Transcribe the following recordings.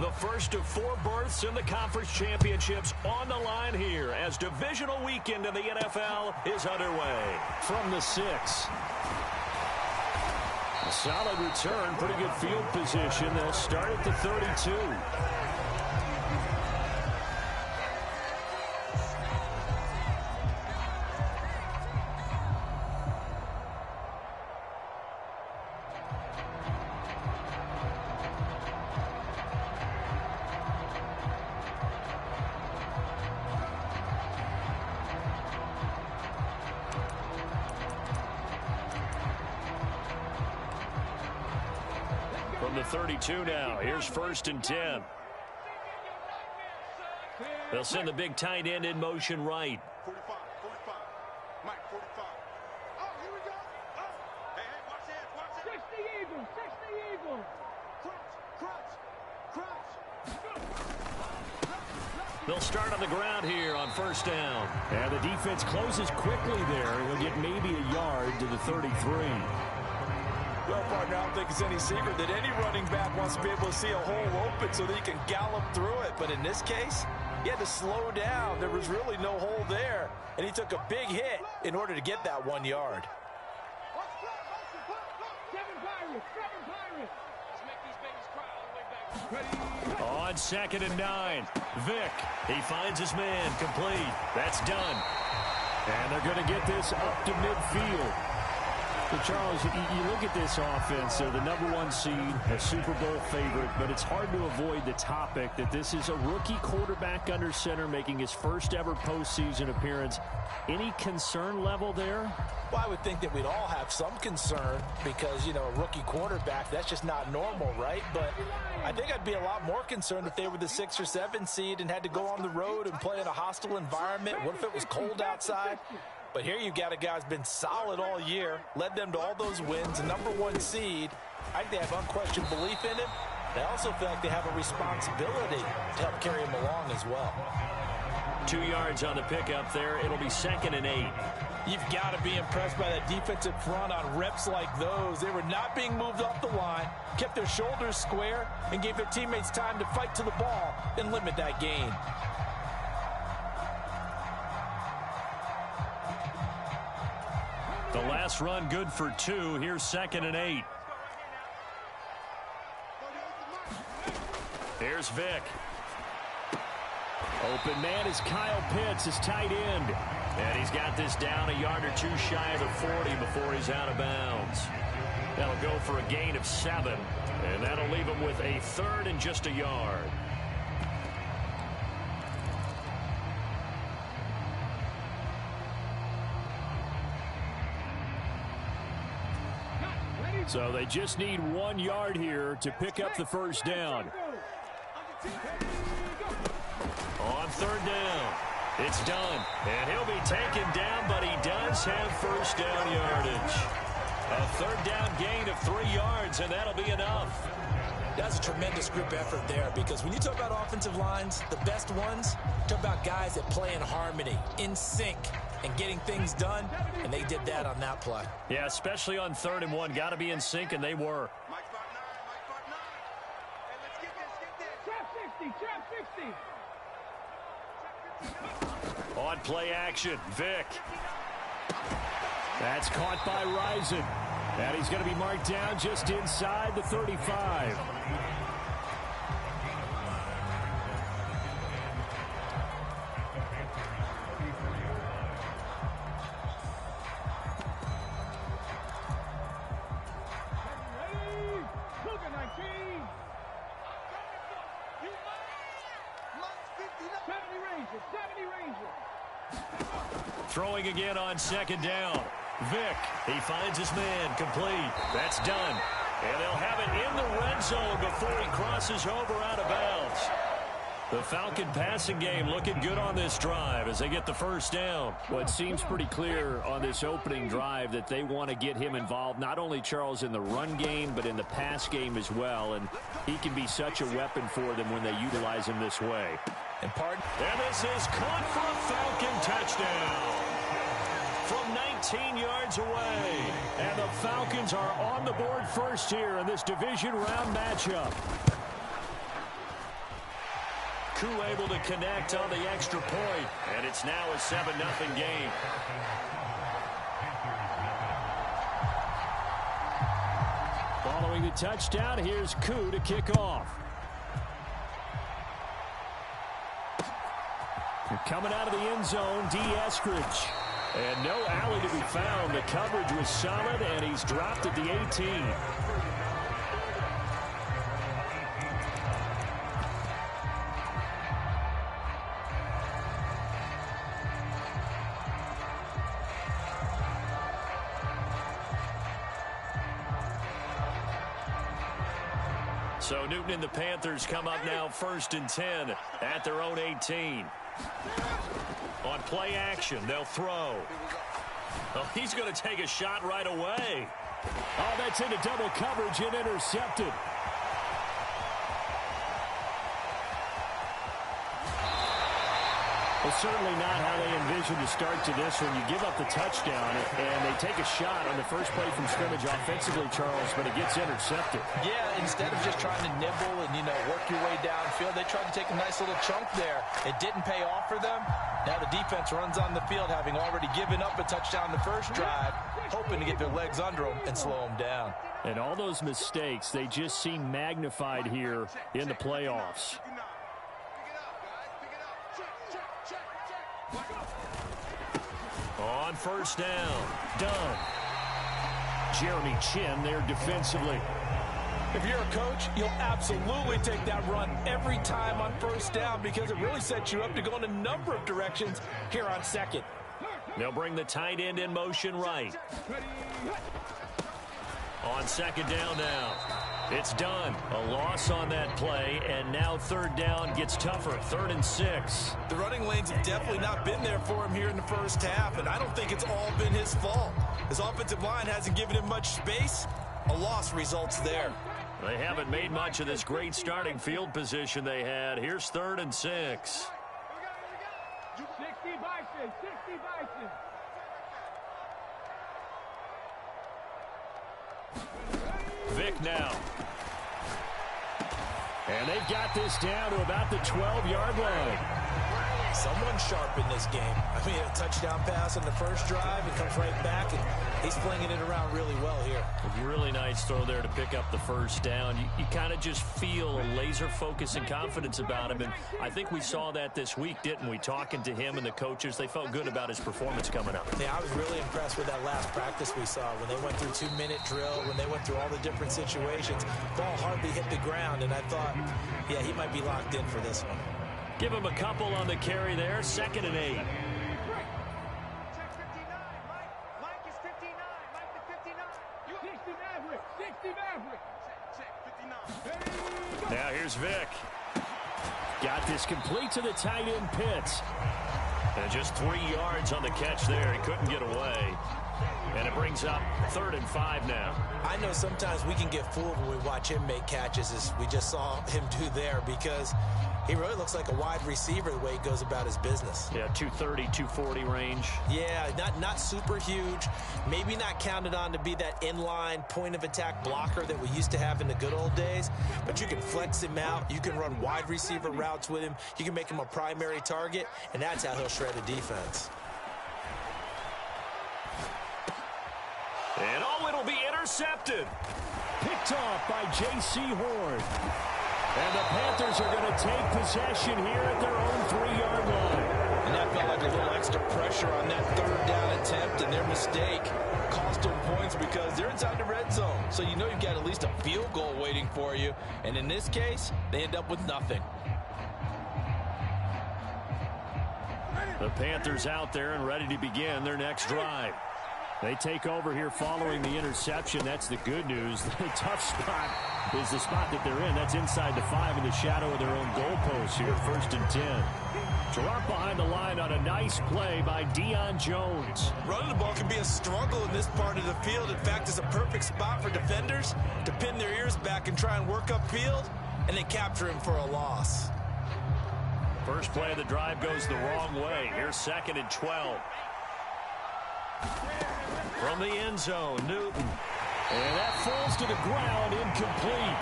The first of 4 berths in the conference championships on the line here as divisional weekend in the NFL is underway. From the 6. A solid return, pretty good field position. They'll start at the 32. From the 32 now, here's 1st and 10. They'll send the big tight end in motion right. 45, 45. Mike, 45. Oh, here we go. Oh. Hey, watch this, 60 Eagles, 60 Eagles. Crunch. They'll start on the ground here on 1st down. And the defense closes quickly there. He'll get maybe a yard to the 33. Well, partner, I don't think it's any secret that any running back wants to be able to see a hole open so that he can gallop through it. But in this case, he had to slow down. There was really no hole there. And he took a big hit in order to get that 1 yard. 7 Pirates, 7 Pirates. Let's make these babies cry all the way back. On 2nd and 9, Vick. He finds his man complete. That's done. And they're going to get this up to midfield. So, Charles, you look at this offense, they're the #1 seed, a Super Bowl favorite, but it's hard to avoid the topic that this is a rookie quarterback under center making his first ever postseason appearance. Any concern level there? Well, I would think that we'd all have some concern because, you know, a rookie quarterback, that's just not normal, right? But I think I'd be a lot more concerned if they were the 6 or 7 seed and had to go on the road and play in a hostile environment. What if it was cold outside? But here you've got a guy who's been solid all year, led them to all those wins, a #1 seed. I think they have unquestioned belief in him. They also feel like they have a responsibility to help carry him along as well. 2 yards on the pickup there. It'll be 2nd and 8. You've got to be impressed by that defensive front on reps like those. They were not being moved off the line, kept their shoulders square, and gave their teammates time to fight to the ball and limit that gain. The last run good for 2. Here's 2nd and 8. Here's Vick. Open man is Kyle Pitts, his tight end. And he's got this down a yard or 2 shy of the 40 before he's out of bounds. That'll go for a gain of 7. And that'll leave him with a 3rd and just a yard. So they just need 1 yard here to pick up the 1st down. On 3rd down, it's done. And he'll be taken down, but he does have 1st down yardage. A 3rd down gain of 3 yards, and that'll be enough. That's a tremendous group effort there because when you talk about offensive lines, the best ones, talk about guys that play in harmony, in sync, and getting things done, and they did that on that play. Yeah, especially on 3rd and 1. Got to be in sync, and they were. Mike 5'9", Hey, let's get this. Trap 60, On play action, Vick. That's caught by Rison. And he's going to be marked down just inside the 35. Throwing again on 2nd down. Vick, he finds his man complete. That's done. And they'll have it in the red zone before he crosses over out of bounds. The Falcon passing game looking good on this drive as they get the 1st down. Well, it seems pretty clear on this opening drive that they want to get him involved, not only, Charles, in the run game, but in the pass game as well. And he can be such a weapon for them when they utilize him this way. And this is caught for a Falcon touchdown from 19 yards away. And the Falcons are on the board first here in this division round matchup. crew able to connect on the extra point, and it's now a 7-0 game. Following the touchdown, here's Koo to kick off. Coming out of the end zone, D. Eskridge. And no alley to be found. The coverage was solid, and he's dropped at the 18. So Newton and the Panthers come up now 1st and 10 at their own 18. On play action, they'll throw. Oh, he's going to take a shot right away. Oh, that's into double coverage and intercepted. Well, certainly not how they envisioned the start to this one. You give up the touchdown, and they take a shot on the first play from scrimmage offensively, Charles, but it gets intercepted. Yeah, instead of just trying to nibble and, work your way downfield, they tried to take a nice little chunk there. It didn't pay off for them. Now the defense runs on the field, having already given up a touchdown the first drive, hoping to get their legs under them and slow them down. And all those mistakes, they just seem magnified here in the playoffs. On first down, done. Jeremy Chin there defensively. If you're a coach, you'll absolutely take that run every time on first down because it really sets you up to go in a number of directions here on second. They'll bring the tight end in motion right. On second down now. It's done. A loss on that play, and now third down gets tougher. 3rd and 6. The running lanes have definitely not been there for him here in the first half, and I don't think it's all been his fault. His offensive line hasn't given him much space. A loss results there. They haven't made much of this great starting field position they had. Here's 3rd and 6. 60 Bison, 60 Bison. Vic now. And they've got this down to about the 12-yard line. Someone sharp in this game. I mean, a touchdown pass on the first drive, and comes right back, and he's flinging it around really well here. A really nice throw there to pick up the first down. You kind of just feel a laser focus and confidence about him, and I think we saw that this week, didn't we? Talking to him and the coaches, they felt good about his performance coming up. Yeah, I was really impressed with that last practice we saw when they went through 2-minute drill, when they went through all the different situations. Ball hardly hit the ground, and I thought, yeah, he might be locked in for this one. Give him a couple on the carry there. 2nd and 8. Check 59, Mike is 59. Mike the 59. 60 Maverick. 60 Maverick. Check 59. Now here's Vic. Got this complete to the tight end Pitts. And just 3 yards on the catch there. He couldn't get away. And it brings up 3rd and 5 now. I know sometimes we can get fooled when we watch him make catches, as we just saw him do there, because he really looks like a wide receiver the way he goes about his business. Yeah, 230, 240 range. Yeah, not super huge. Maybe not counted on to be that inline point-of-attack blocker that we used to have in the good old days. But you can flex him out. You can run wide receiver routes with him. You can make him a primary target, and that's how he'll shred a defense. And oh, it'll be intercepted. Picked off by J.C. Horn. And the Panthers are going to take possession here at their own 3-yard line. And that felt like a little extra pressure on that third down attempt, and their mistake cost them points because they're inside the red zone. So you know you've got at least a field goal waiting for you. And in this case, they end up with nothing. The Panthers out there and ready to begin their next drive. They take over here following the interception. That's the good news. The tough spot is the spot that they're in. That's inside the 5 in the shadow of their own goalpost here, 1st and 10. Gerard behind the line on a nice play by Deion Jones. Running the ball can be a struggle in this part of the field. In fact, it's a perfect spot for defenders to pin their ears back and try and work upfield, and they capture him for a loss. First play of the drive goes the wrong way. Here's 2nd and 12. From the end zone, Newton. And that falls to the ground, incomplete.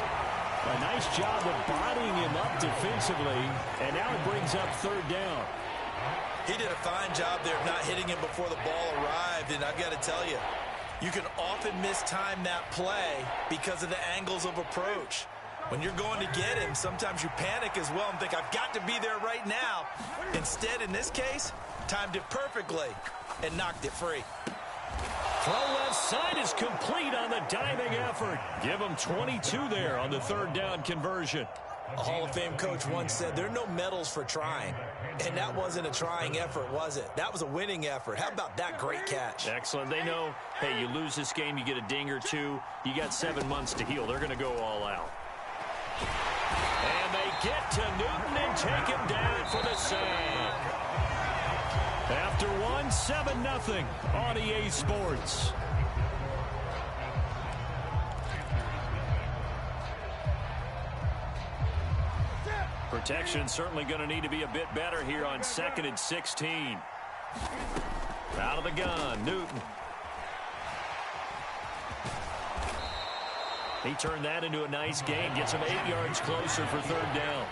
A nice job of bodying him up defensively, and now it brings up third down. He did a fine job there of not hitting him before the ball arrived, and I've got to tell you, you can often mistime that play because of the angles of approach. When you're going to get him, sometimes you panic as well and think, I've got to be there right now. Instead, in this case, timed it perfectly and knocked it free. Throw left side is complete on the diving effort. Give him 22 there on the third down conversion. A Hall of Fame coach once said, there are no medals for trying. And that wasn't a trying effort, was it? That was a winning effort. How about that great catch? Excellent. They know, hey, you lose this game, you get a ding or two. You got 7 months to heal. They're going to go all out. And they get to Newton and take him down for the sack. After one, 7-0 on EA Sports. Protection certainly going to need to be a bit better here on 2nd and 16. Out of the gun, Newton. He turned that into a nice gain, gets him 8 yards closer for third down.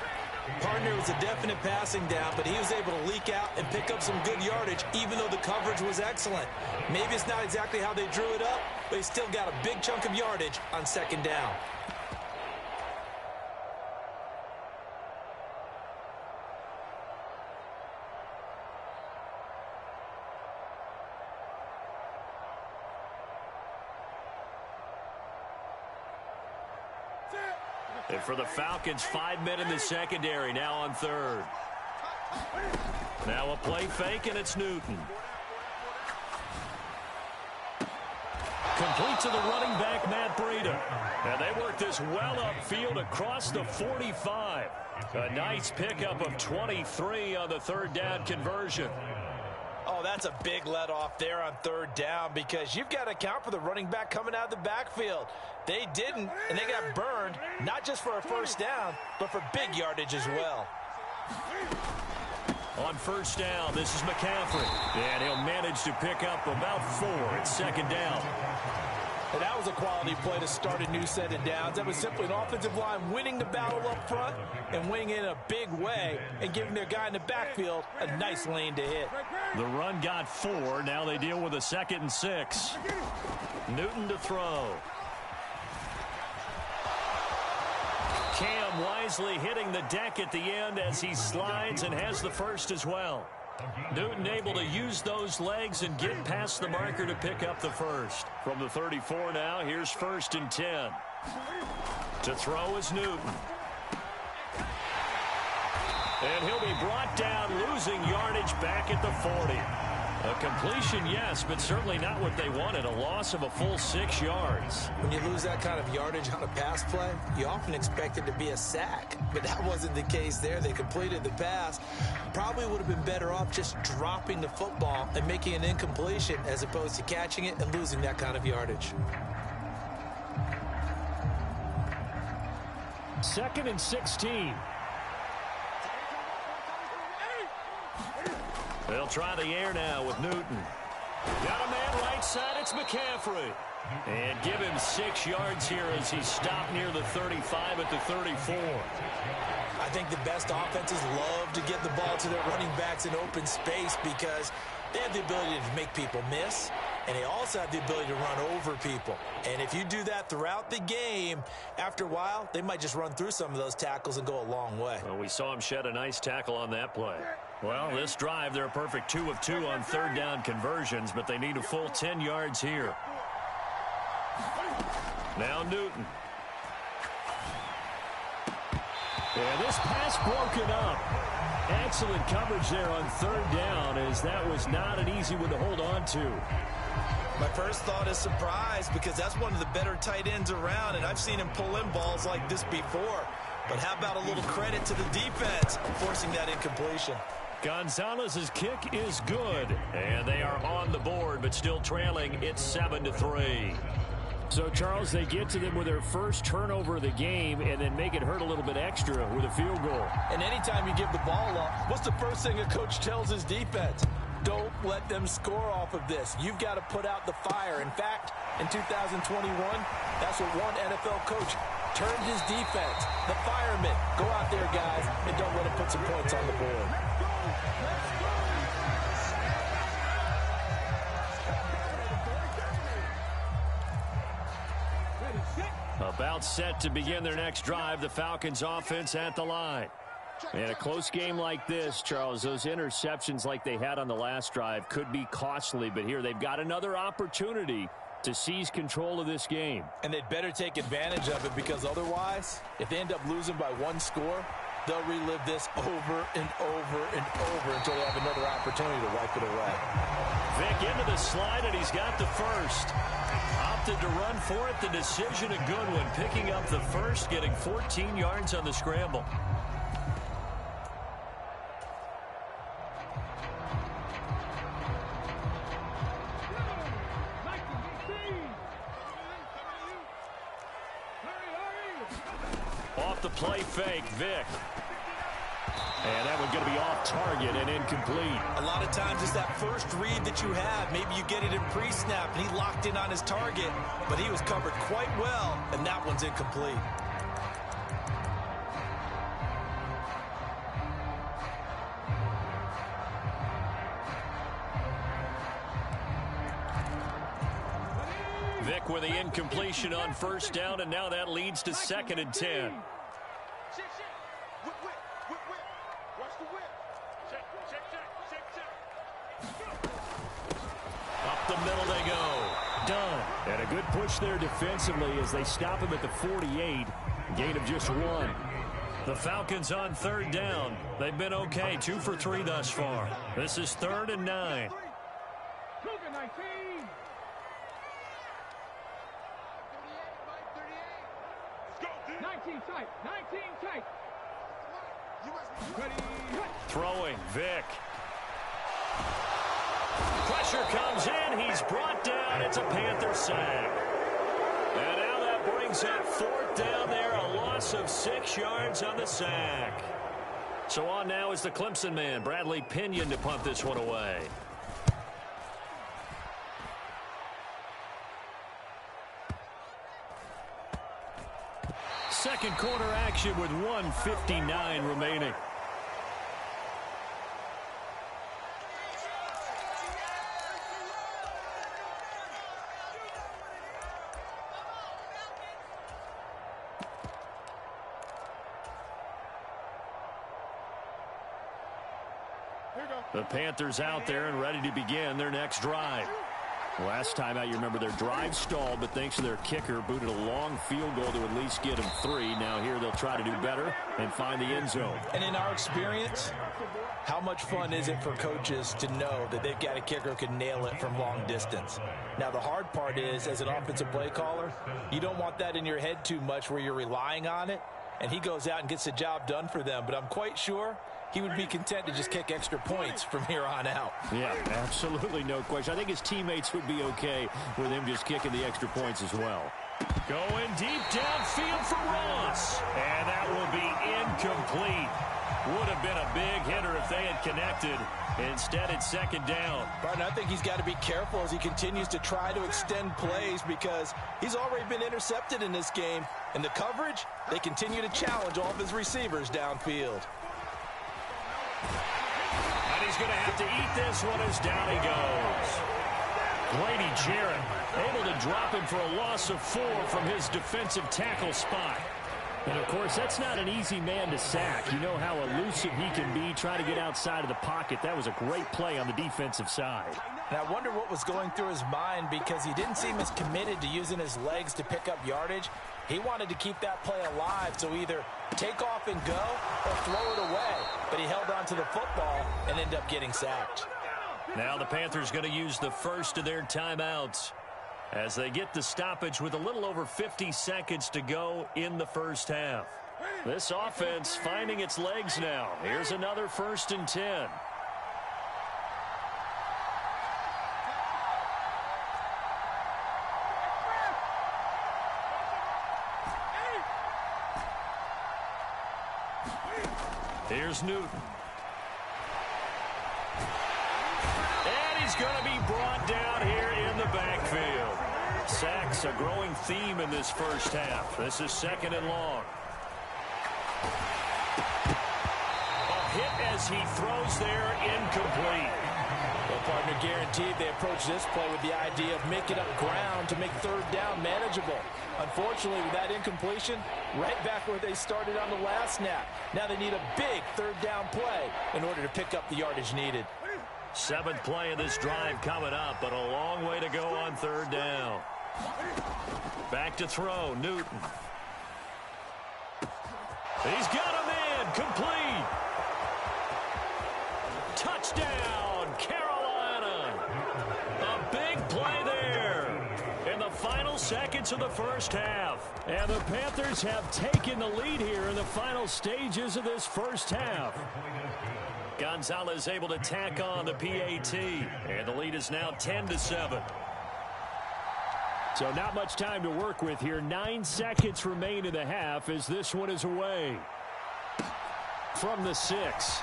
Partner was a definite passing down, but he was able to leak out and pick up some good yardage, even though the coverage was excellent. Maybe it's not exactly how they drew it up, but he still got a big chunk of yardage on 2nd down. And for the Falcons, 5 men in the secondary, now on third. Now a play fake, and it's Newton. Complete to the running back, Matt Breida. And they work this well upfield across the 45. A nice pickup of 23 on the third down conversion. Oh, that's a big let off there on third down because you've got to account for the running back coming out of the backfield. They didn't, and they got burned, not just for a first down, but for big yardage as well. On first down, this is McCaffrey. And he'll manage to pick up about 4 at 2nd down. And that was a quality play to start a new set of downs. That was simply an offensive line winning the battle up front and winning in a big way and giving their guy in the backfield a nice lane to hit. The run got 4. Now they deal with a 2nd and 6. Newton to throw. Cam wisely hitting the deck at the end as he slides and has the first as well. Newton able to use those legs and get past the marker to pick up the first. From the 34 now, here's 1st and 10. To throw is Newton. And he'll be brought down, losing yardage back at the 40. A completion, yes, but certainly not what they wanted. A loss of a full 6 yards. When you lose that kind of yardage on a pass play, you often expect it to be a sack. But that wasn't the case there. They completed the pass. Probably would have been better off just dropping the football and making an incompletion as opposed to catching it and losing that kind of yardage. 2nd and 16. They'll try the air now with Newton. Got a man right side, it's McCaffrey. And give him 6 yards here as he stopped near the 35 at the 34. I think the best offenses love to get the ball to their running backs in open space because they have the ability to make people miss, and they also have the ability to run over people. And if you do that throughout the game, after a while, they might just run through some of those tackles and go a long way. Well, we saw him shed a nice tackle on that play. Well, this drive, they're a perfect 2 of 2 on third down conversions, but they need a full 10 yards here. Now Newton. Yeah, this pass broken up. Excellent coverage there on third down, as that was not an easy one to hold on to. My first thought is surprise because that's one of the better tight ends around, and I've seen him pull in balls like this before. But how about a little credit to the defense forcing that incompletion? Gonzalez's kick is good, and they are on the board, but still trailing. It's 7-3. So, Charles, they get to them with their first turnover of the game and then make it hurt a little bit extra with a field goal. And anytime you give the ball up, what's the first thing a coach tells his defense? Don't let them score off of this. You've got to put out the fire. In fact, in 2021, that's what one NFL coach turned his defense. The firemen, go out there, guys, and don't let him put some points on the board. About set to begin their next drive, the Falcons offense at the line. In a close game like this, Charles, those interceptions like they had on the last drive could be costly, but here they've got another opportunity to seize control of this game. And they'd better take advantage of it, because otherwise, if they end up losing by one score, they'll relive this over and over and over until they have another opportunity to wipe it away. Vic into the slide, and he's got the first. Opted to run for it. The decision a good one. Picking up the first, getting 14 yards on the scramble. Off the play fake, Vic. And that one's going to be off target and incomplete. A lot of times it's that first read that you have. Maybe you get it in pre-snap, and he locked in on his target, but he was covered quite well, and that one's incomplete. Vic with the incompletion on first down, and now that leads to 2nd and 10. Up the middle they go. Done. And a good push there defensively as they stop him at the 48. Gain of just 1. The Falcons on 3rd down. They've been okay. 2 for 3 thus far. This is 3rd and 9. 19 tight. 19 tight. Throwing, Vic. Pressure comes in. He's brought down. It's a Panther sack. And now that brings up 4th down there. A loss of 6 yards on the sack. So on now is the Clemson man, Bradley Pinion, to punt this one away. Second quarter action with 1:59 remaining. The Panthers out there and ready to begin their next drive. Last time out, you remember their drive stalled, but thanks to their kicker, booted a long field goal to at least get them 3. Now here they'll try to do better and find the end zone. And in our experience, how much fun is it for coaches to know that they've got a kicker who can nail it from long distance? Now the hard part is, as an offensive play caller, you don't want that in your head too much where you're relying on it, and he goes out and gets the job done for them. But I'm quite sure he would be content to just kick extra points from here on out. Yeah, absolutely no question. I think his teammates would be okay with him just kicking the extra points as well. Going deep downfield for Ross. And that will be incomplete. Would have been a big hitter if they had connected. Instead, it's 2nd down. Barton, I think he's got to be careful as he continues to try to extend plays, because he's already been intercepted in this game. And the coverage, they continue to challenge all of his receivers downfield. And he's going to have to eat this one as down he goes. Grady Jarrett able to drop him for a loss of 4 from his defensive tackle spot. And, of course, that's not an easy man to sack. You know how elusive he can be, trying to get outside of the pocket. That was a great play on the defensive side. And I wonder what was going through his mind, because he didn't seem as committed to using his legs to pick up yardage. He wanted to keep that play alive, so either take off and go or throw it away. But he held on to the football and ended up getting sacked. Now the Panthers going to use the first of their timeouts as they get the stoppage with a little over 50 seconds to go in the first half. This offense finding its legs now. Here's another 1st and 10. Here's Newton. And he's going to be brought down here in the backfield. Sacks, a growing theme in this first half. This is 2nd and long. A hit as he throws there, incomplete. Well, partner, guaranteed they approach this play with the idea of making up ground to make 3rd down manageable. Unfortunately, with that incompletion, right back where they started on the last snap. Now they need a big 3rd down play in order to pick up the yardage needed. 7th play of this drive coming up, but a long way to go on 3rd down. Back to throw, Newton. He's got a man, complete. Touchdown, Carolina. A big play there in the final seconds of the first half. And the Panthers have taken the lead here in the final stages of this first half. Gonzalez able to tack on the PAT, and the lead is now 10-7. So not much time to work with here. 9 seconds remain in the half as this one is away. From the 6.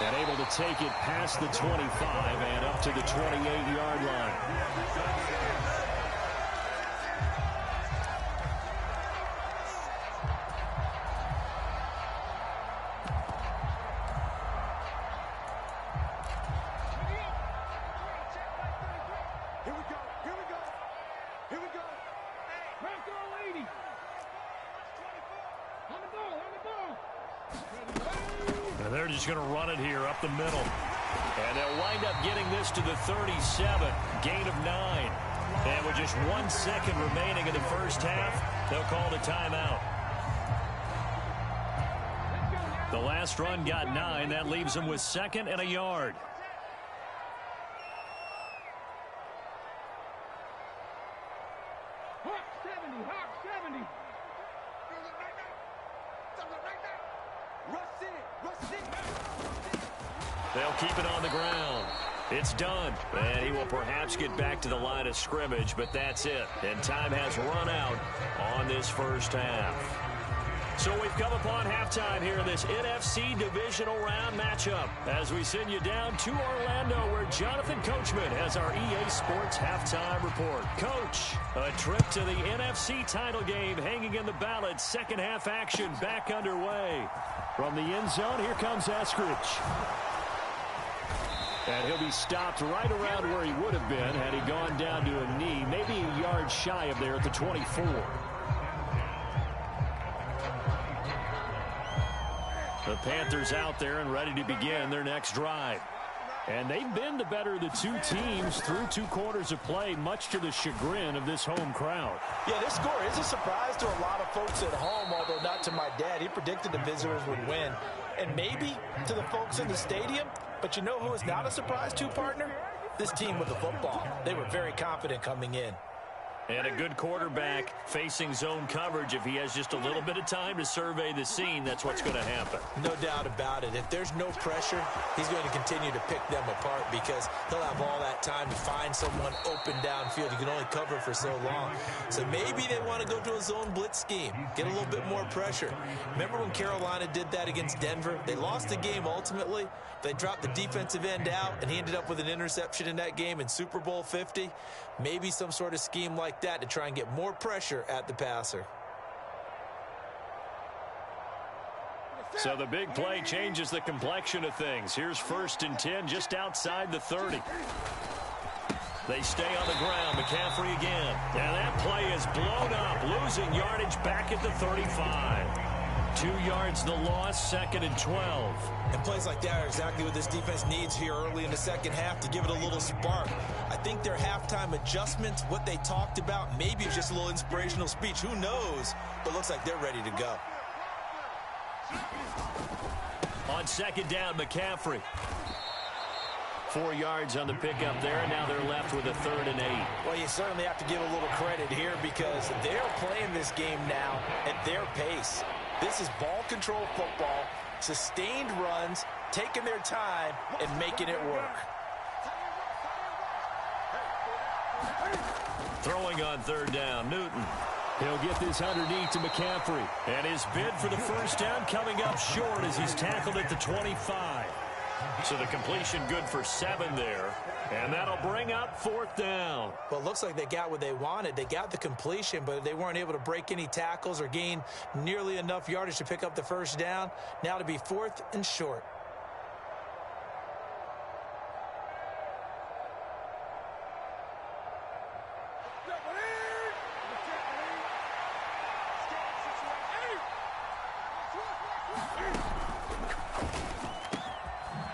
And able to take it past the 25 and up to the 28-yard line. They're just going to run it here up the middle. And they'll wind up getting this to the 37. Gain of 9. And with just 1 second remaining in the first half, they'll call the timeout. The last run got 9. That leaves them with 2nd and a yard. They'll keep it on the ground. It's done. And he will perhaps get back to the line of scrimmage, but that's it. And time has run out on this first half. So we've come upon halftime here in this NFC Divisional Round matchup as we send you down to Orlando where Jonathan Coachman has our EA Sports Halftime Report. Coach, a trip to the NFC title game hanging in the balance. Second half action back underway. From the end zone, here comes Eskridge. And he'll be stopped right around where he would have been had he gone down to a knee, maybe a yard shy of there at the 24. The Panthers out there and ready to begin their next drive. And they've been the better of the two teams through 2 quarters of play, much to the chagrin of this home crowd. Yeah, this score is a surprise to a lot of folks at home, although not to my dad. He predicted the visitors would win. And maybe to the folks in the stadium. But you know who is not a surprise to, partner? This team with the football. They were very confident coming in. And a good quarterback facing zone coverage. If he has just a little bit of time to survey the scene, that's what's going to happen. No doubt about it. If there's no pressure, he's going to continue to pick them apart because he'll have all that time to find someone open downfield. You can only cover for so long. So maybe they want to go to a zone blitz scheme, get a little bit more pressure. Remember when Carolina did that against Denver? They lost the game ultimately. They dropped the defensive end out, and he ended up with an interception in that game in Super Bowl 50. Maybe some sort of scheme like that to try and get more pressure at the passer. So the big play changes the complexion of things. Here's 1st and 10 just outside the 30. They stay on the ground. McCaffrey again. And that play is blown up, losing yardage back at the 35. 2 yards the loss, 2nd and 12. And plays like that are exactly what this defense needs here early in the second half to give it a little spark. I think their halftime adjustments, what they talked about, maybe it's just a little inspirational speech. Who knows? But looks like they're ready to go. On 2nd down, McCaffrey. 4 yards on the pickup there, and now they're left with a 3rd and 8. Well, you certainly have to give a little credit here because they're playing this game now at their pace. This is ball control football, sustained runs, taking their time, and making it work. Throwing on 3rd down, Newton. He'll get this underneath to McCaffrey. And his bid for the first down coming up short as he's tackled at the 25. So the completion good for 7 there. And that'll bring up 4th down. Well, it looks like they got what they wanted. They got the completion, but they weren't able to break any tackles or gain nearly enough yardage to pick up the first down. Now to be 4th and short.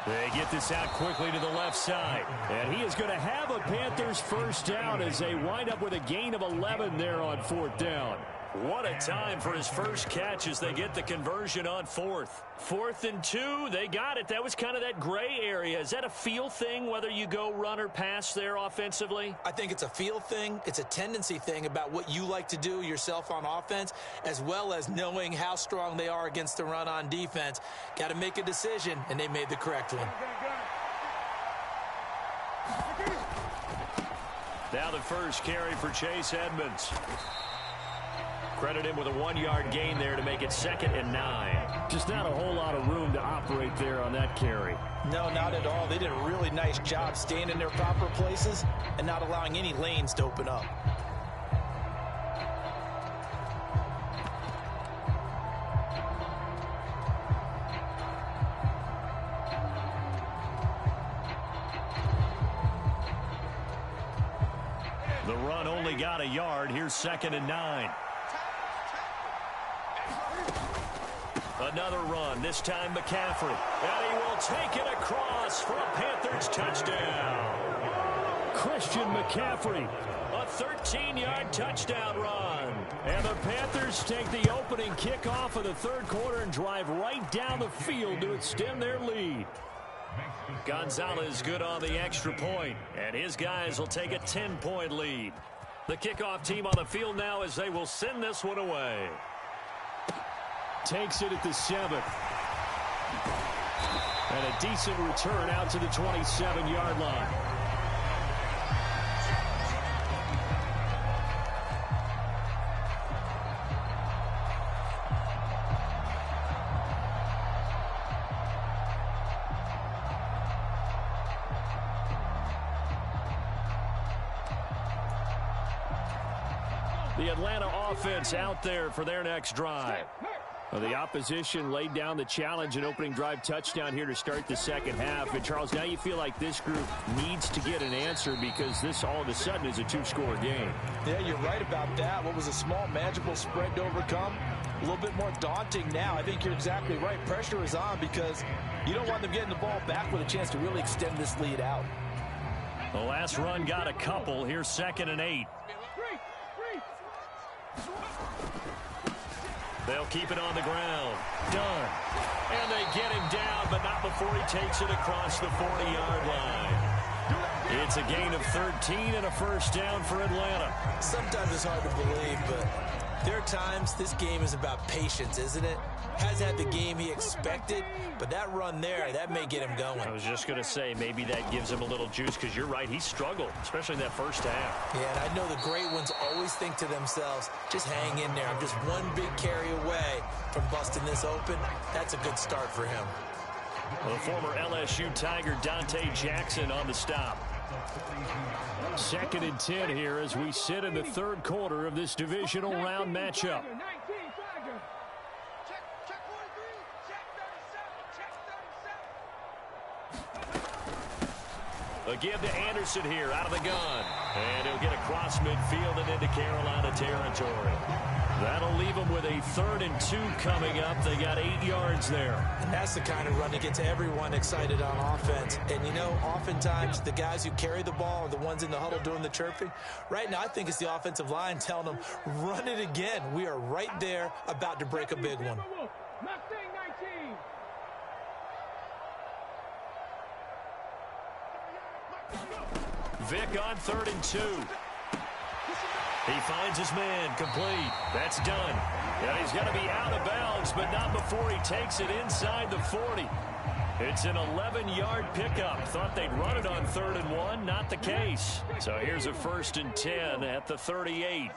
They get this out quickly to the left side. And he is going to have a Panthers first down as they wind up with a gain of 11 there on 4th down. What a time for his first catch as they get the conversion on 4th. 4th and 2, they got it. That was kind of that gray area. Is that a feel thing, whether you go run or pass there offensively? I think it's a feel thing. It's a tendency thing about what you like to do yourself on offense, as well as knowing how strong they are against the run on defense. Got to make a decision, and they made the correct one. Now the first carry for Chase Edmonds. Credit him with a 1-yard gain there to make it 2nd and 9. Just not a whole lot of room to operate there on that carry. No, not at all. They did a really nice job staying in their proper places and not allowing any lanes to open up. The run only got a yard. Here's 2nd and 9. Another run, this time McCaffrey. And he will take it across for a Panthers touchdown. Christian McCaffrey. A 13-yard touchdown run. And the Panthers take the opening kickoff of the 3rd quarter and drive right down the field to extend their lead. Gonzalez good on the extra point, and his guys will take a 10-point lead. The kickoff team on the field now as they will send this one away. Takes it at the 7th. And a decent return out to the 27-yard line. The Atlanta offense out there for their next drive. Well, the opposition laid down the challenge and opening drive touchdown here to start the second half. And, Charles, now you feel like this group needs to get an answer because this all of a sudden is a 2-score game. Yeah, you're right about that. What was a small, magical spread to overcome, a little bit more daunting now. I think you're exactly right. Pressure is on because you don't want them getting the ball back with a chance to really extend this lead out. The last run got a couple. Here's 2nd and 8. They'll keep it on the ground. Done. And they get him down, but not before he takes it across the 40-yard line. It's a gain of 13 and a first down for Atlanta. Sometimes it's hard to believe, but there are times this game is about patience, isn't it? Hasn't had the game he expected, but that run there, that may get him going. I was just going to say, maybe that gives him a little juice because you're right, he struggled, especially in that first half. Yeah, and I know the great ones always think to themselves, just hang in there. I'm just one big carry away from busting this open. That's a good start for him. The former LSU Tiger Dante Jackson on the stop. 2nd and 10 here as we sit in the 3rd quarter of this divisional round matchup. A give to Anderson here out of the gun. And he'll get across midfield and into Carolina territory. That'll leave them with a 3rd and 2 coming up. They got 8 yards there. And that's the kind of run that gets everyone excited on offense. And, you know, oftentimes the guys who carry the ball are the ones in the huddle doing the chirping. Right now, I think it's the offensive line telling them, run it again. We are right there about to break a big one. Vic on 3rd and 2. He finds his man complete. That's done. And he's going to be out of bounds, but not before he takes it inside the 40. It's an 11-yard pickup. Thought they'd run it on 3rd and 1. Not the case. So here's a 1st and 10 at the 38.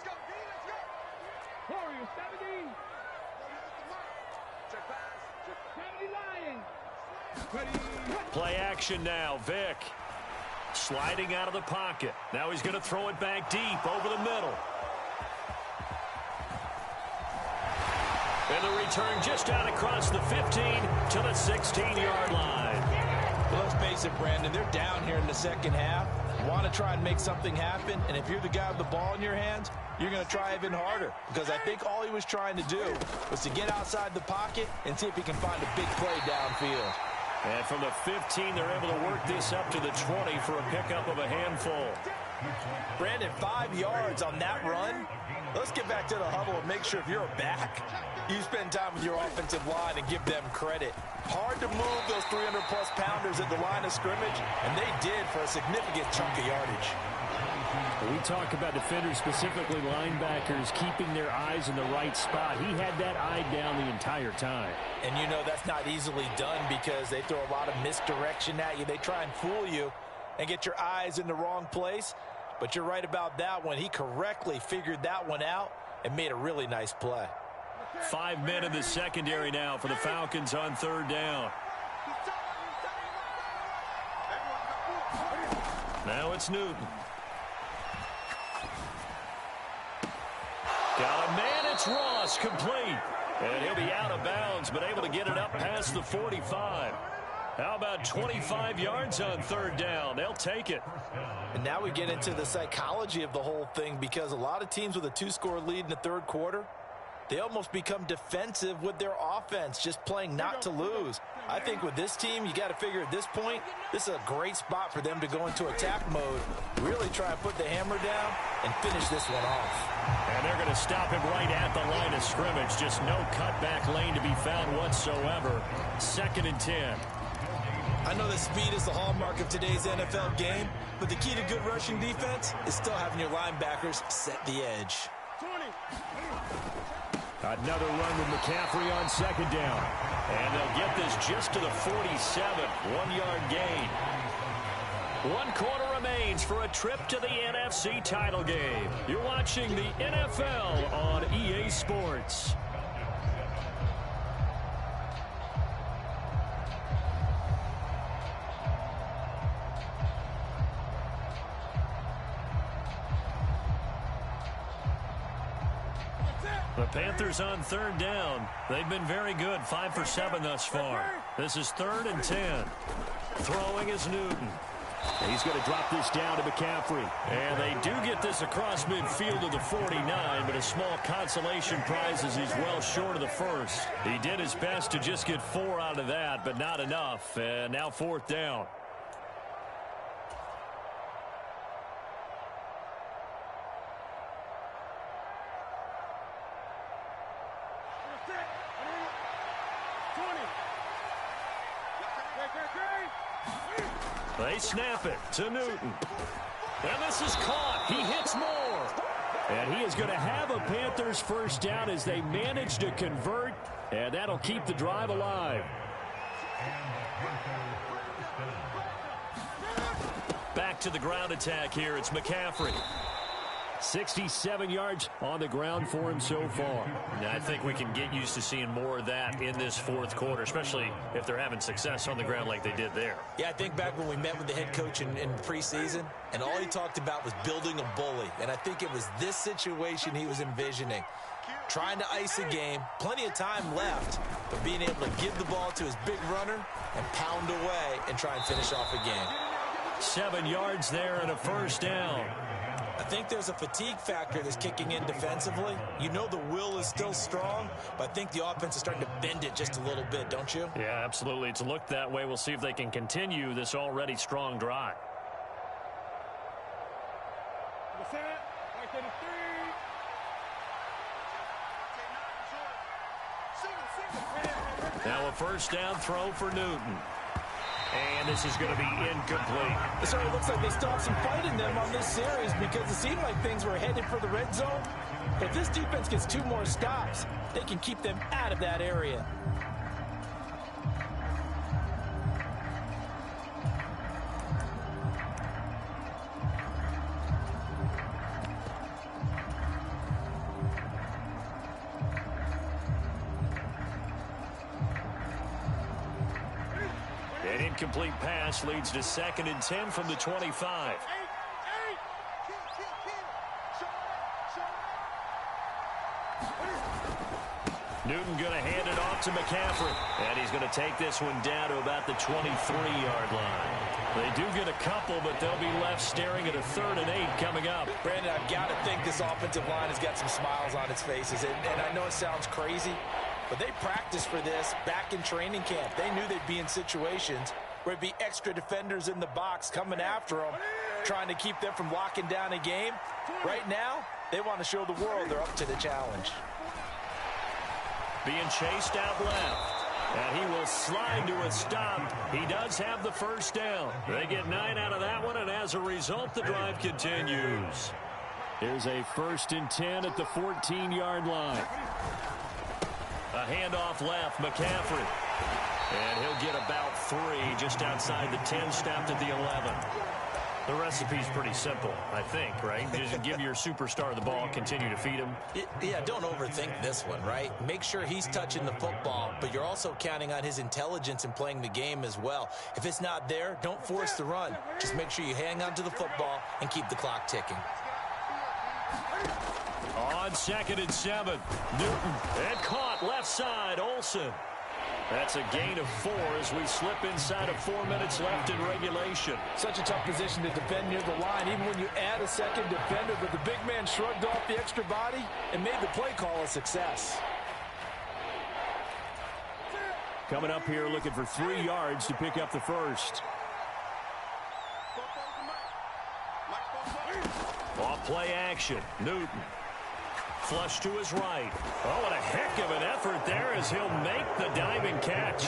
Play action now. Vic sliding out of the pocket. Now he's going to throw it back deep over the middle. And the return just out across the 15 to the 16-yard line. Well, let's face it, Brandon, they're down here in the second half. Want to try and make something happen, and if you're the guy with the ball in your hands, you're going to try even harder, because I think all he was trying to do was to get outside the pocket and see if he can find a big play downfield. And from the 15, they're able to work this up to the 20 for a pickup of a handful. Brandon, 5 yards on that run. Let's get back to the huddle and make sure if you're a back, you spend time with your offensive line and give them credit. Hard to move those 300-plus pounders at the line of scrimmage, and they did for a significant chunk of yardage. We talk about defenders, specifically linebackers, keeping their eyes in the right spot. He had that eye down the entire time. And you know that's not easily done because they throw a lot of misdirection at you. They try and fool you and get your eyes in the wrong place. But you're right about that one. He correctly figured that one out and made a really nice play. 5 men in the secondary now for the Falcons on third down. Now it's Newton. Got a man, it's Ross, complete. And he'll be out of bounds, but able to get it up past the 45. How about 25 yards on third down? They'll take it. And now we get into the psychology of the whole thing, because a lot of teams with a 2-score lead in the third quarter, they almost become defensive with their offense, just playing not to lose. I think with this team, you got to figure at this point, this is a great spot for them to go into attack mode, really try and put the hammer down and finish this one off. And they're going to stop him right at the line of scrimmage. Just no cutback lane to be found whatsoever. 2nd and 10. I know that speed is the hallmark of today's NFL game, but the key to good rushing defense is still having your linebackers set the edge. Another run with McCaffrey on 2nd down. And they'll get this just to the 47. 1-yard gain. 1 quarter remains for a trip to the NFC title game. You're watching the NFL on EA Sports. The Panthers on third down. They've been very good, 5 for 7 thus far. This is 3rd and 10. Throwing is Newton. He's going to drop this down to McCaffrey. And they do get this across midfield to the 49, but a small consolation prize as he's well short of the first. He did his best to just get 4 out of that, but not enough. And now 4th down. They snap it to Newton. And this is caught. He hits more. And he is going to have a Panthers first down as they manage to convert. And that'll keep the drive alive. Back to the ground attack here. It's McCaffrey. 67 yards on the ground for him so far. And I think we can get used to seeing more of that in this 4th quarter, especially if they're having success on the ground like they did there. Yeah, I think back when we met with the head coach in preseason, and all he talked about was building a bully. And I think it was this situation he was envisioning. Trying to ice a game, plenty of time left, but being able to give the ball to his big runner and pound away and try and finish off a game. 7 yards there and a first down. I think there's a fatigue factor that's kicking in defensively. You know the will is still strong, but I think the offense is starting to bend it just a little bit, don't you? Yeah, absolutely. It's looked that way. We'll see if they can continue this already strong drive. Now a first down throw for Newton. And this is going to be incomplete. It certainly looks like they still have some fight in them on this series, because it seemed like things were headed for the red zone. But if this defense gets 2 more stops, they can keep them out of that area. incomplete pass leads to 2nd and 10 from the 25. Newton going to hand it off to McCaffrey. And he's going to take this one down to about the 23-yard line. They do get a couple, but they'll be left staring at a 3rd and 8 coming up. Brandon, I've got to think this offensive line has got some smiles on its faces. And I know it sounds crazy, but they practiced for this back in training camp. They knew they'd be in situations where it'd be extra defenders in the box coming after them, trying to keep them from locking down a game. Right now, they want to show the world they're up to the challenge. Being chased out left. And he will slide to a stop. He does have the first down. They get 9 out of that one, and as a result, the drive continues. Here's a 1st and 10 at the 14-yard line. A handoff left, McCaffrey. And he'll get about 3 just outside the 10, stopped at the 11. The recipe's pretty simple, I think, right? Just give your superstar the ball, continue to feed him. Yeah, don't overthink this one, right? Make sure he's touching the football, but you're also counting on his intelligence in playing the game as well. If it's not there, don't force the run. Just make sure you hang on to the football and keep the clock ticking. On 2nd and 7, Newton. And caught left side, Olsen. That's a gain of 4 as we slip inside of 4 minutes left in regulation. Such a tough position to defend near the line, even when you add a second defender, but the big man shrugged off the extra body and made the play call a success. Coming up here looking for 3 yards to pick up the first. Off play action, Newton. Flush to his right. Oh, what a heck of an effort there as he'll make the diving catch.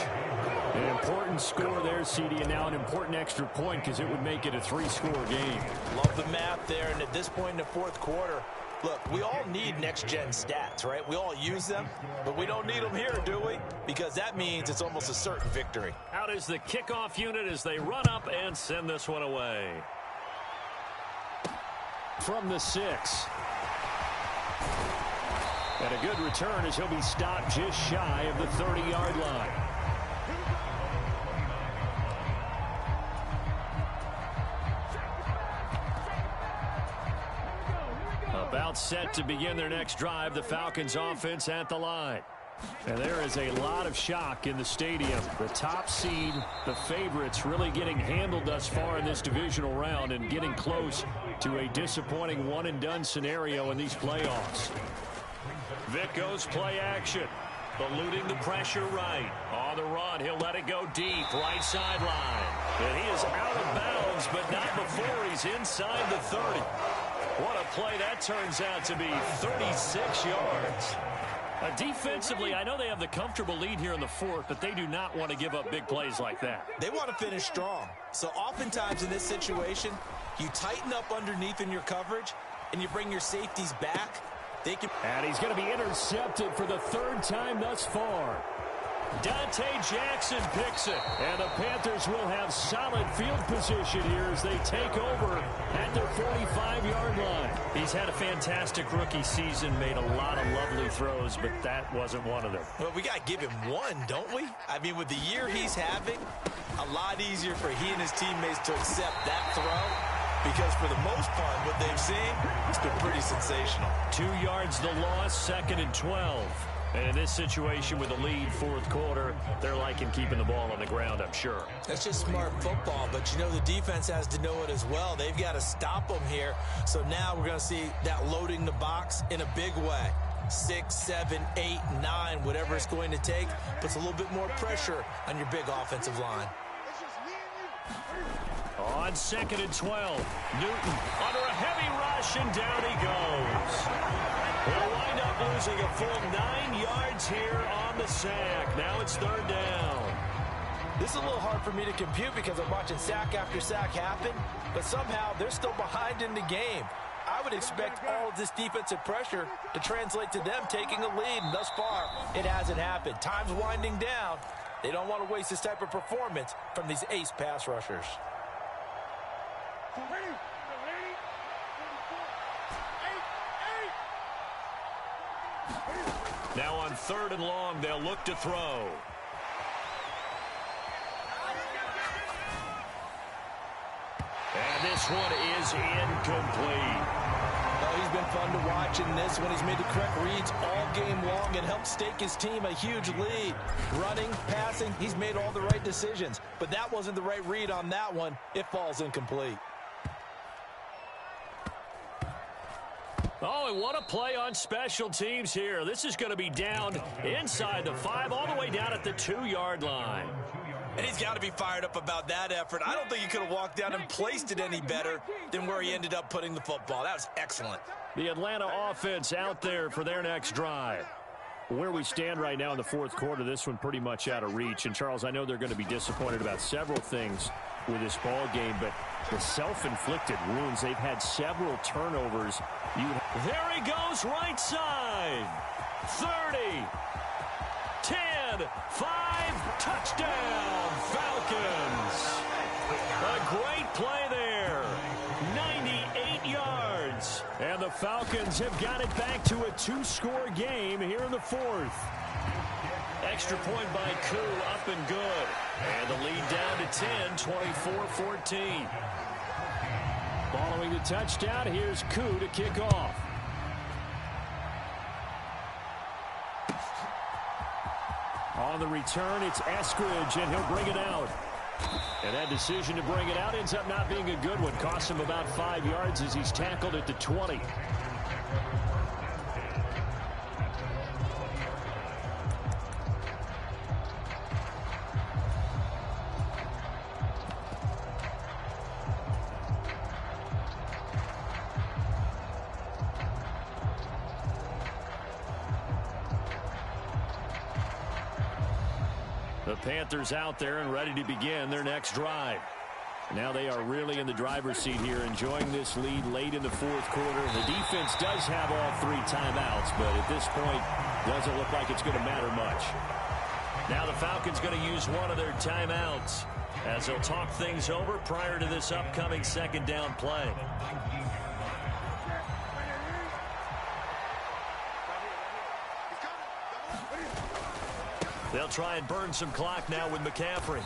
An important score there, CD, and now an important extra point because it would make it a 3-score game. Love the math there, and at this point in the 4th quarter, look, we all need next-gen stats, right? We all use them, but we don't need them here, do we? Because that means it's almost a certain victory. Out is the kickoff unit as they run up and send this one away. From the 6. And a good return as he'll be stopped just shy of the 30-yard line. About set to begin their next drive, the Falcons offense at the line. And there is a lot of shock in the stadium. The top seed, the favorites, really getting handled thus far in this divisional round and getting close to a disappointing one-and-done scenario in these playoffs. Vic goes play action. Eluding the pressure right. On the run, he'll let it go deep. Right sideline. And he is out of bounds, but not before he's inside the 30. What a play that turns out to be. 36 yards. Defensively, I know they have the comfortable lead here in the 4th, but they do not want to give up big plays like that. They want to finish strong. So oftentimes in this situation, you tighten up underneath in your coverage, and you bring your safeties back. And he's going to be intercepted for the 3rd time thus far. Dante Jackson picks it. And the Panthers will have solid field position here as they take over at their 45-yard line. He's had a fantastic rookie season, made a lot of lovely throws, but that wasn't one of them. Well, we got to give him one, don't we? I mean, with the year he's having, a lot easier for he and his teammates to accept that throw. Because for the most part, what they've seen, it's been pretty sensational. 2 yards the loss, 2nd and 12. And in this situation with a lead 4th quarter, they're liking keeping the ball on the ground, I'm sure. That's just smart football, but you know the defense has to know it as well. They've got to stop them here. So now we're going to see that loading the box in a big way. 6, 7, 8, 9, whatever it's going to take, puts a little bit more pressure on your big offensive line. On 2nd and 12, Newton under a heavy rush, and down he goes. He'll wind up losing a full 9 yards here on the sack. Now it's 3rd down. This is a little hard for me to compute because I'm watching sack after sack happen, but somehow they're still behind in the game. I would expect all of this defensive pressure to translate to them taking a lead, and thus far, it hasn't happened. Time's winding down. They don't want to waste this type of performance from these ace pass rushers. Now on 3rd and long, they'll look to throw. And this one is incomplete. Oh, he's been fun to watch in this one. He's made the correct reads all game long and helped stake his team a huge lead. Running, passing, he's made all the right decisions. But that wasn't the right read on that one. It falls incomplete. Oh, and what a play on special teams here. This is going to be down inside the 5, all the way down at the 2-yard line. And he's got to be fired up about that effort. I don't think he could have walked down and placed it any better than where he ended up putting the football. That was excellent. The Atlanta offense out there for their next drive. Where we stand right now in the fourth quarter, this one pretty much out of reach. And, Charles, I know they're going to be disappointed about several things with this ball game, but the self-inflicted wounds, they've had several turnovers. There he goes, right side. 30, 10, 5, touchdown, Falcons. A great play there. 98 yards. And the Falcons have got it back to a 2-score game here in the fourth. Extra point by Koo, up and good. And the lead down to 10, 24-14. Following the touchdown, here's Koo to kick off. On the return, it's Eskridge, and he'll bring it out. And that decision to bring it out ends up not being a good one. Costs him about 5 yards as he's tackled at the 20. The Panthers out there and ready to begin their next drive. Now they are really in the driver's seat here, enjoying this lead late in the fourth quarter. The defense does have all 3 timeouts, but at this point, doesn't look like it's going to matter much. Now the Falcons going to use one of their timeouts as they'll talk things over prior to this upcoming second down play. They'll try and burn some clock now with McCaffrey.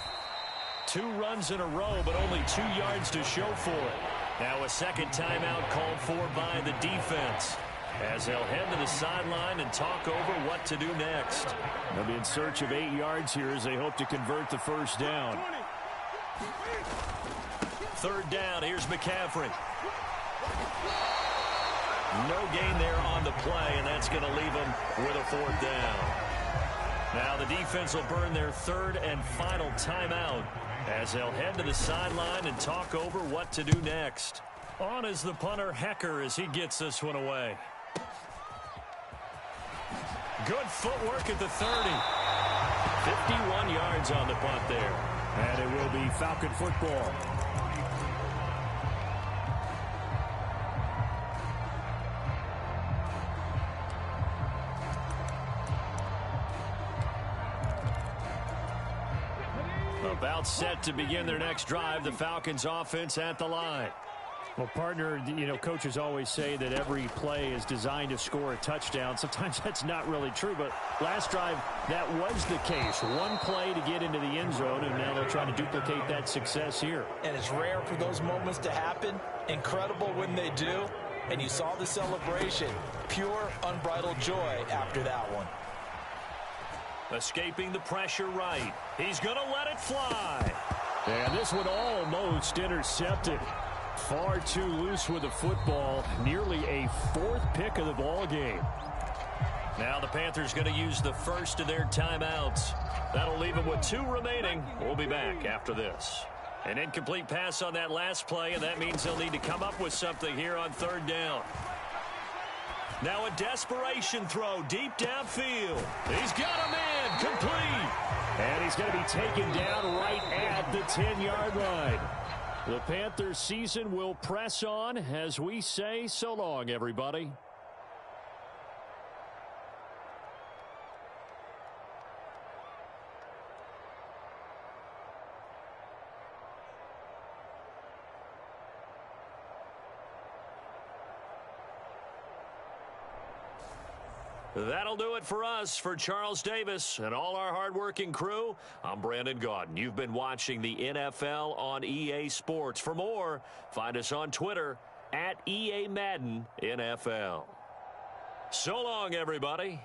2 runs in a row, but only 2 yards to show for it. Now a second timeout called for by the defense as they'll head to the sideline and talk over what to do next. They'll be in search of 8 yards here as they hope to convert the first down. Third down, here's McCaffrey. No gain there on the play, and that's going to leave them with a 4th down. Now the defense will burn their 3rd and final timeout as they'll head to the sideline and talk over what to do next. On is the punter, Hecker, as he gets this one away. Good footwork at the 30. 51 yards on the punt there. And it will be Falcon football. About set to begin their next drive, the Falcons offense at the line. Well, partner, you know, coaches always say that every play is designed to score a touchdown. Sometimes that's not really true, but last drive, that was the case. One play to get into the end zone, and now they'll try to duplicate that success here. And it's rare for those moments to happen. Incredible when they do. And you saw the celebration. Pure, unbridled joy after that one. Escaping the pressure right. He's going to let it fly. And this one almost intercepted. Far too loose with the football. Nearly a 4th pick of the ball game. Now the Panthers going to use the first of their timeouts. That'll leave them with 2 remaining. We'll be back after this. An incomplete pass on that last play, and that means they'll need to come up with something here on 3rd down. Now a desperation throw deep downfield. He's got a man complete. And he's going to be taken down right at the 10-yard line. The Panthers season will press on as we say so long, everybody. That'll do it for us. For Charles Davis and all our hardworking crew, I'm Brandon Gaudin. You've been watching the NFL on EA Sports. For more, find us on Twitter @EA Madden NFL. So long, everybody.